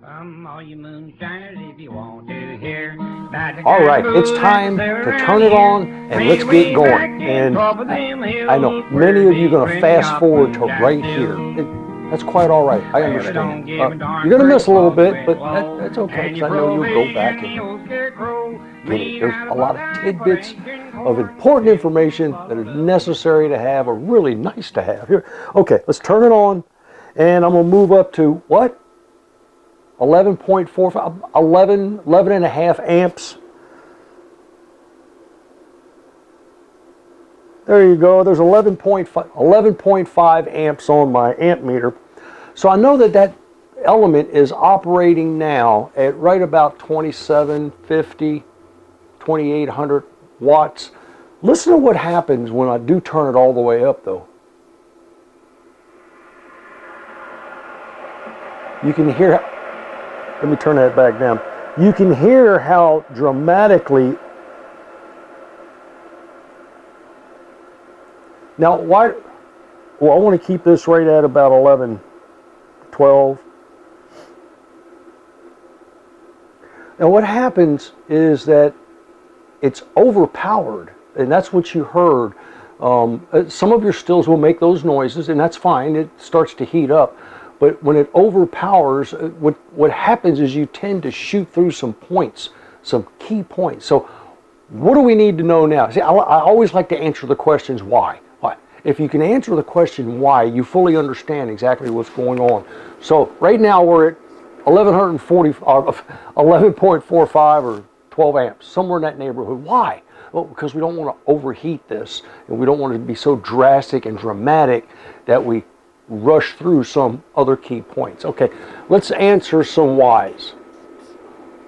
All you moonshiners, if you want to hear. All right, it's time to turn it on and let's get going. And I know many of you are going to fast forward to right here. That's quite all right. I understand. You're going to miss a little bit, but that's okay, because I know you'll go back and get it. There's a lot of tidbits of important information that is necessary to have, or really nice to have. Here, okay, let's turn it on, and I'm going to move up to what? 11.45, 11 and a half amps. There you go. There's 11.5 amps on my amp meter. So I know that that element is operating now at right about 2750, 2800 watts. Listen to what happens when I do turn it all the way up, though. You can hear, let me turn that back down. You can hear how dramatically. Now, why? Well, I want to keep this right at about 11, 12. Now, what happens is that it's overpowered, and that's what you heard. Some of your stills will make those noises, and that's fine. It starts to heat up. But when it overpowers, what happens is you tend to shoot through some points, some key points. So what do we need to know now? See, I always like to answer the questions why. Why? If you can answer the question why, you fully understand exactly what's going on. So right now we're at 11.45 or 12 amps, somewhere in that neighborhood. Why? Well, because we don't want to overheat this, and we don't want it to be so drastic and dramatic that we rush through some other key points. Okay, let's answer some whys.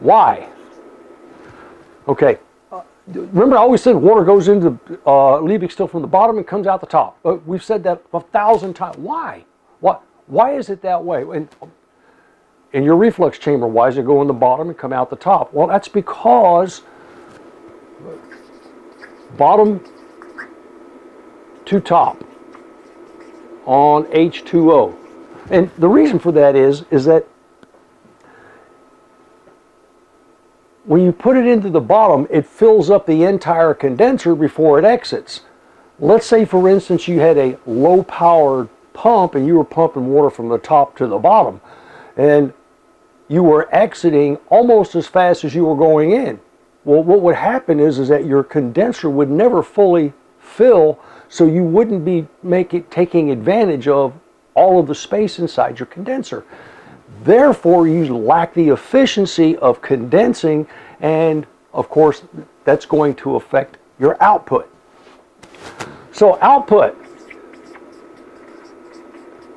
Why? Okay, remember I always said water goes into Liebig still from the bottom and comes out the top. We've said that 1,000 times. Why? Why is it that way? And in your reflux chamber, why does it go in the bottom and come out the top? Well, that's because bottom to top on H2O. And the reason for that is that when you put it into the bottom, it fills up the entire condenser before it exits. Let's say, for instance, you had a low-powered pump and you were pumping water from the top to the bottom, and you were exiting almost as fast as you were going in. Well, what would happen is that your condenser would never fully fill, so you wouldn't be taking advantage of all of the space inside your condenser. Therefore, you lack the efficiency of condensing, and of course, that's going to affect your output. So output,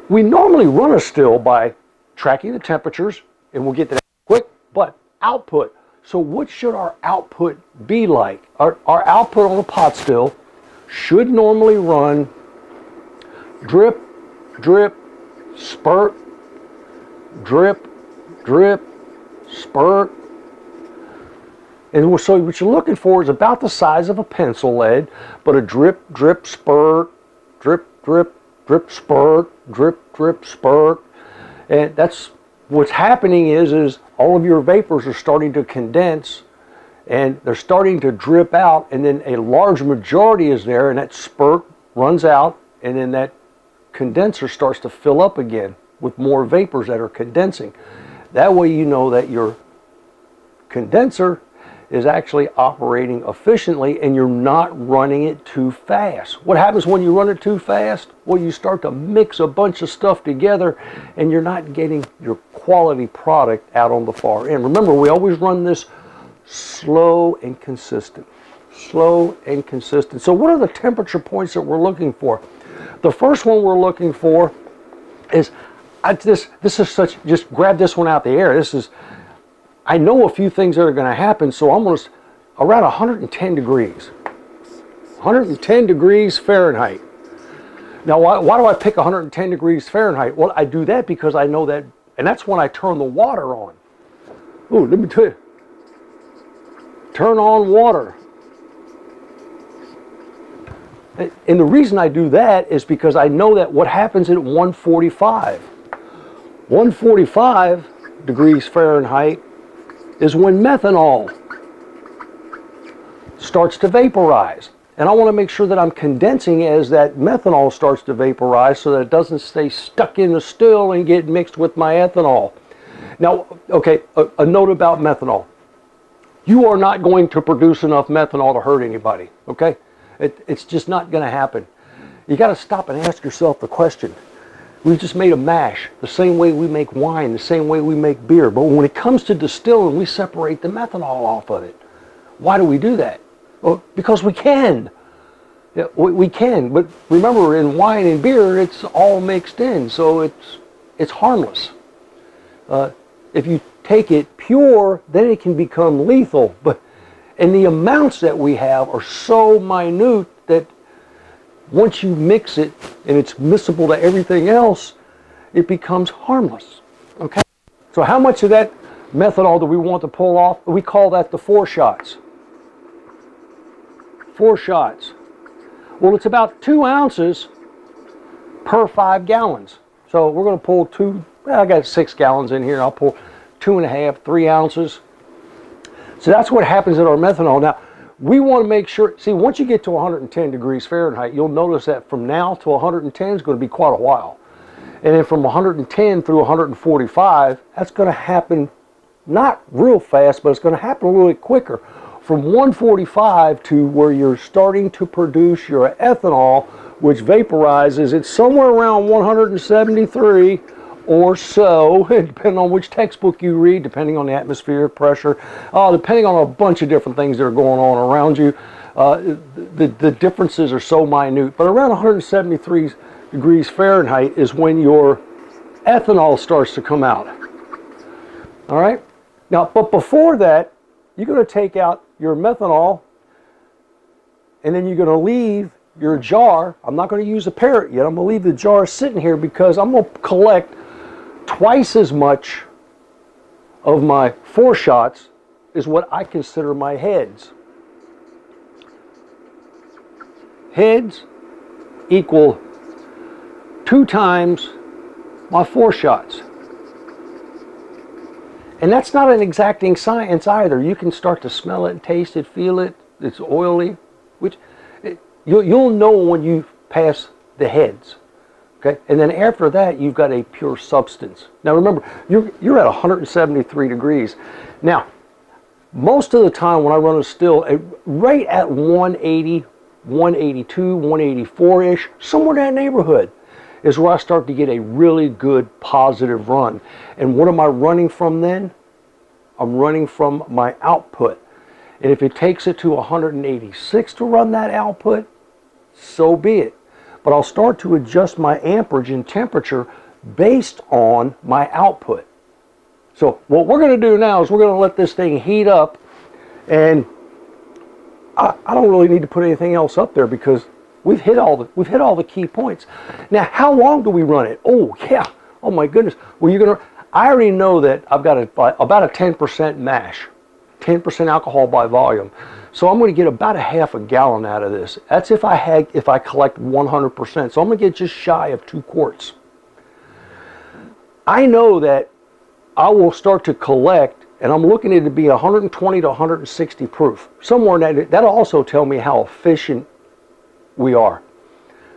we normally run a still by tracking the temperatures, and we'll get to that quick, but output. So what should our output be like? Our output on a pot still should normally run drip, drip, spurt, drip, drip, spurt. And so what you're looking for is about the size of a pencil lead, but a drip, drip, spurt, drip, drip, drip, spurt, drip, drip, spurt. And that's what's happening is all of your vapors are starting to condense, and they're starting to drip out, and then a large majority is there, and that spurt runs out, and then that condenser starts to fill up again with more vapors that are condensing. That way you know that your condenser is actually operating efficiently and you're not running it too fast. What happens when you run it too fast? Well, you start to mix a bunch of stuff together and you're not getting your quality product out on the far end. Remember, we always run this slow and consistent. Slow and consistent. So what are the temperature points that we're looking for? The first one we're looking for is, this is such, just grab this one out the air. This is, I know a few things that are going to happen, so I'm going to, around 110 degrees. 110 degrees Fahrenheit. Now, why do I pick 110 degrees Fahrenheit? Well, I do that because I know that, and that's when I turn the water on. Ooh, let me tell you. Turn on water. And the reason I do that is because I know that what happens at 145. 145 degrees Fahrenheit is when methanol starts to vaporize. And I want to make sure that I'm condensing as that methanol starts to vaporize so that it doesn't stay stuck in the still and get mixed with my ethanol. Now, okay, a note about methanol. You are not going to produce enough methanol to hurt anybody, okay? It's just not going to happen. You got to stop and ask yourself the question. We've just made a mash, the same way we make wine, the same way we make beer. But when it comes to distilling, we separate the methanol off of it. Why do we do that? Well, because we can. Yeah, we can. But remember, in wine and beer, it's all mixed in, so it's harmless. If you take it pure, then it can become lethal. And the amounts that we have are so minute that once you mix it and it's miscible to everything else, it becomes harmless. Okay? So how much of that methanol do we want to pull off? We call that the 4 shots. 4 shots. Well, it's about 2 ounces per 5 gallons. So we're going to pull 2, well, I got 6 gallons in here. I'll pull 2.5, 3 ounces. So that's what happens in our methanol. Now, we want to make sure, see, once you get to 110 degrees Fahrenheit, you'll notice that from now to 110 is going to be quite a while. And then from 110 through 145, that's going to happen not real fast, but it's going to happen a little bit quicker. From 145 to where you're starting to produce your ethanol, which vaporizes, it's somewhere around 173 or so, depending on which textbook you read, depending on the atmospheric pressure, depending on a bunch of different things that are going on around you. The differences are so minute, but around 173 degrees Fahrenheit is when your ethanol starts to come out. All right? Now, but before that, you're going to take out your methanol, and then you're going to leave your jar. I'm not going to use a parrot yet. I'm going to leave the jar sitting here because I'm going to collect twice as much of my 4 shots is what I consider my heads. Heads equal 2 times my 4 shots. And that's not an exacting science either. You can start to smell it, taste it, feel it. It's oily. You'll know when you pass the heads. Okay? And then after that, you've got a pure substance. Now remember, you're at 173 degrees. Now, most of the time when I run a still, right at 180, 182, 184-ish, somewhere in that neighborhood, is where I start to get a really good positive run. And what am I running from then? I'm running from my output. And if it takes it to 186 to run that output, so be it. But I'll start to adjust my amperage and temperature based on my output. So what we're going to do now is we're going to let this thing heat up, and I don't really need to put anything else up there because we've hit all the key points. Now, how long do we run it? Oh yeah. Oh my goodness. Well, I already know that I've got about a 10% mash, 10% alcohol by volume. So I'm going to get about a half a gallon out of this. That's if I collect 100%. So I'm going to get just shy of 2 quarts. I know that I will start to collect, and I'm looking at it to be 120 to 160 proof. Somewhere in that, that'll also tell me how efficient we are.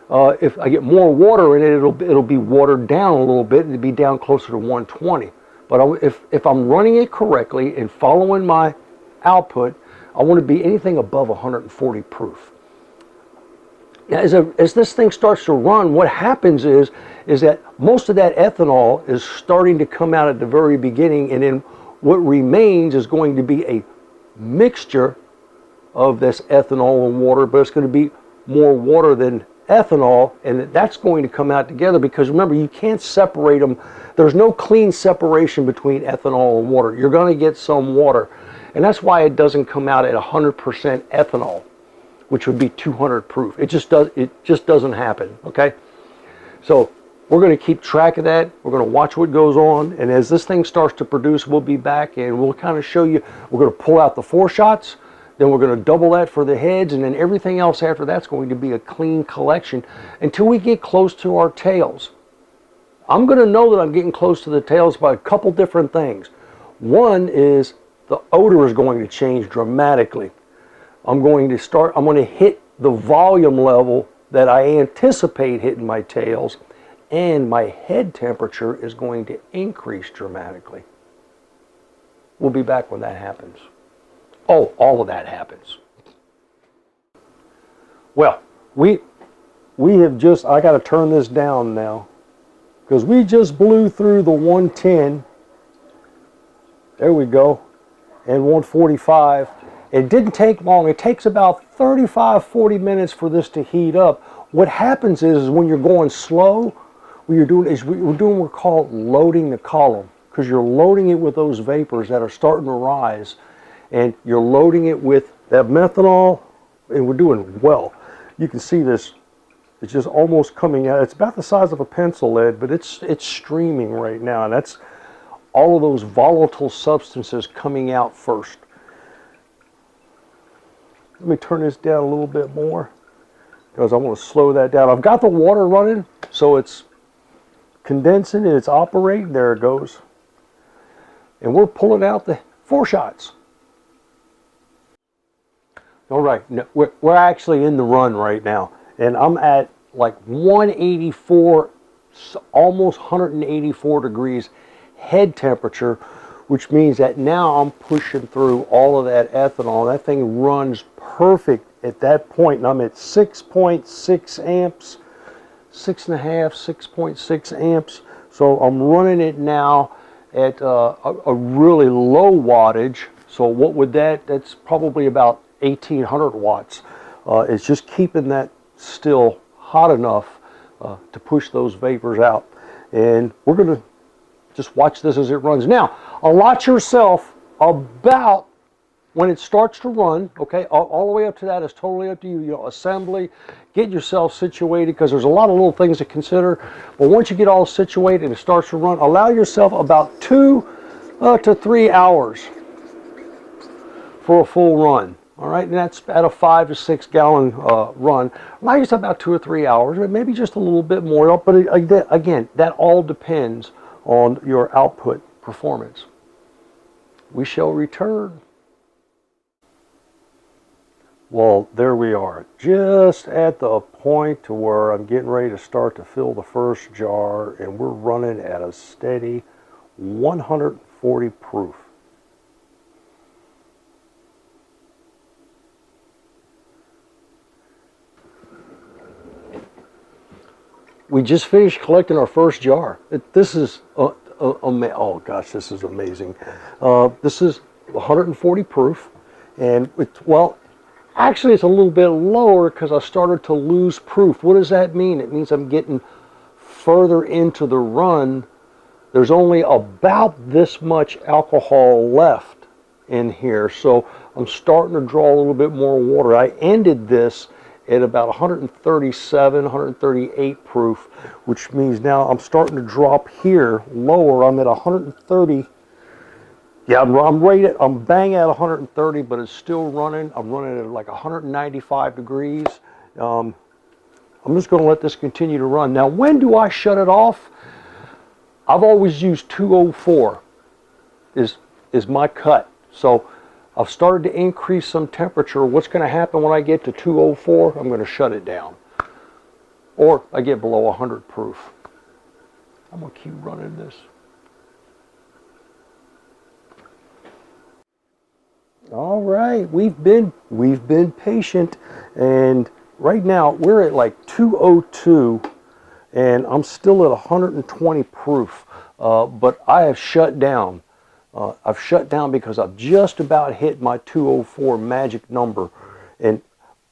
If I get more water in it, it'll be watered down a little bit, and it'll be down closer to 120. But if I'm running it correctly and following my output, I want to be anything above 140 proof. Now, as this thing starts to run, what happens is that most of that ethanol is starting to come out at the very beginning, and then what remains is going to be a mixture of this ethanol and water, but it's going to be more water than ethanol, and that's going to come out together because remember, you can't separate them. There's no clean separation between ethanol and water. You're going to get some water, and that's why it doesn't come out at 100% ethanol, which would be 200 proof. It just doesn't happen. Okay, so we're going to keep track of that. We're going to watch what goes on, and as this thing starts to produce, we'll be back and we'll kind of show you. We're going to pull out the 4 shots. Then we're going to double that for the heads, and then everything else after that's going to be a clean collection until we get close to our tails. I'm going to know that I'm getting close to the tails by a couple different things. One is the odor is going to change dramatically. I'm going to hit the volume level that I anticipate hitting my tails, and my head temperature is going to increase dramatically. We'll be back when that happens. Oh, all of that happens. Well, we have just, I got to turn this down now, because we just blew through the 110. There we go. And 145. It didn't take long. It takes about 35-40 minutes for this to heat up. What happens is when you're going slow, what you're doing is we're doing what we call loading the column, because you're loading it with those vapors that are starting to rise, and you're loading it with that methanol, and we're doing well. You can see this. It's just almost coming out. It's about the size of a pencil lead, but it's streaming right now, and that's all of those volatile substances coming out first. Let me turn this down a little bit more because I want to slow that down. I've got the water running, so it's condensing and it's operating. There it goes. And we're pulling out the 4 shots. All right, we're actually in the run right now, and I'm at like 184, almost 184 degrees head temperature, which means that now I'm pushing through all of that ethanol. That thing runs perfect at that point, and I'm at 6.6 amps, 6.6 amps. So I'm running it now at a really low wattage. So what would that's probably about 1800 watts. It's just keeping that still hot enough to push those vapors out. And we're going to just watch this as it runs. Now, allot yourself about when it starts to run, okay, all the way up to that is totally up to you. You know, assembly, get yourself situated, because there's a lot of little things to consider. But once you get all situated and it starts to run, allow yourself about 2 to 3 hours for a full run. All right, and that's at a 5 to 6 gallon run. Allow yourself about 2 or 3 hours, or maybe just a little bit more. But again, that all depends on your output performance. We shall return. Well, there we are, just at the point to where I'm getting ready to start to fill the first jar, and we're running at a steady 140 proof. We just finished collecting our first jar. This is, oh gosh, this is amazing. This is 140 proof, and actually it's a little bit lower because I started to lose proof. What does that mean? It means I'm getting further into the run. There's only about this much alcohol left in here, so I'm starting to draw a little bit more water. I ended this at about 137, 138 proof, which means now I'm starting to drop here lower. I'm at 130. Yeah, I'm bang at 130, but it's still running. I'm running at like 195 degrees. I'm just going to let this continue to run. Now, when do I shut it off? I've always used 204 is my cut. So I've started to increase some temperature. What's going to happen when I get to 204? I'm going to shut it down. Or I get below 100 proof. I'm going to keep running this. All right, we've been patient, and right now we're at like 202, and I'm still at 120 proof. But I have shut down. I've shut down because I've just about hit my 204 magic number, and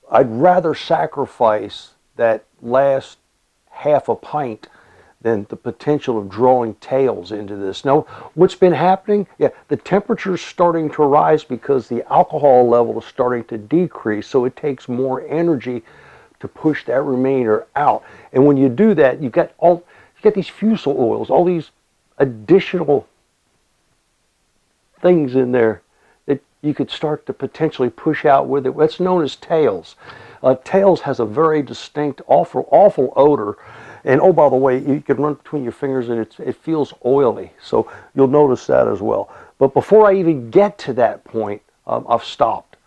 I'd rather sacrifice that last half a pint than the potential of drawing tails into this. Now, what's been happening? Yeah, the temperature's starting to rise because the alcohol level is starting to decrease, so it takes more energy to push that remainder out. And when you do that, you get these fusel oils, all these additional things in there that you could start to potentially push out with it. That's known as tails. Tails has a very distinct, awful odor, And oh, by the way, you can run between your fingers and it feels oily. So you'll notice that as well. But before I even get to that point, I've stopped.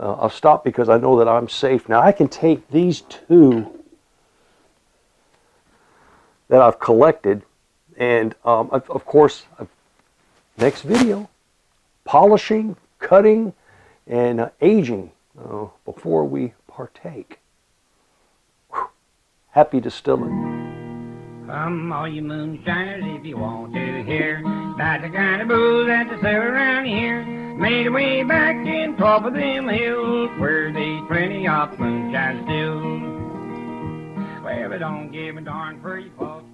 I've stopped because I know that I'm safe. Now I can take these two that I've collected, and of course, next video, polishing, cutting, and aging before we partake. Whew. Happy distilling. Come all you moonshiners if you want to hear about the kind of booze that they sell around here. Made a way back in top of them hills where there's plenty of moonshine still. Well, but don't give a darn for your fault.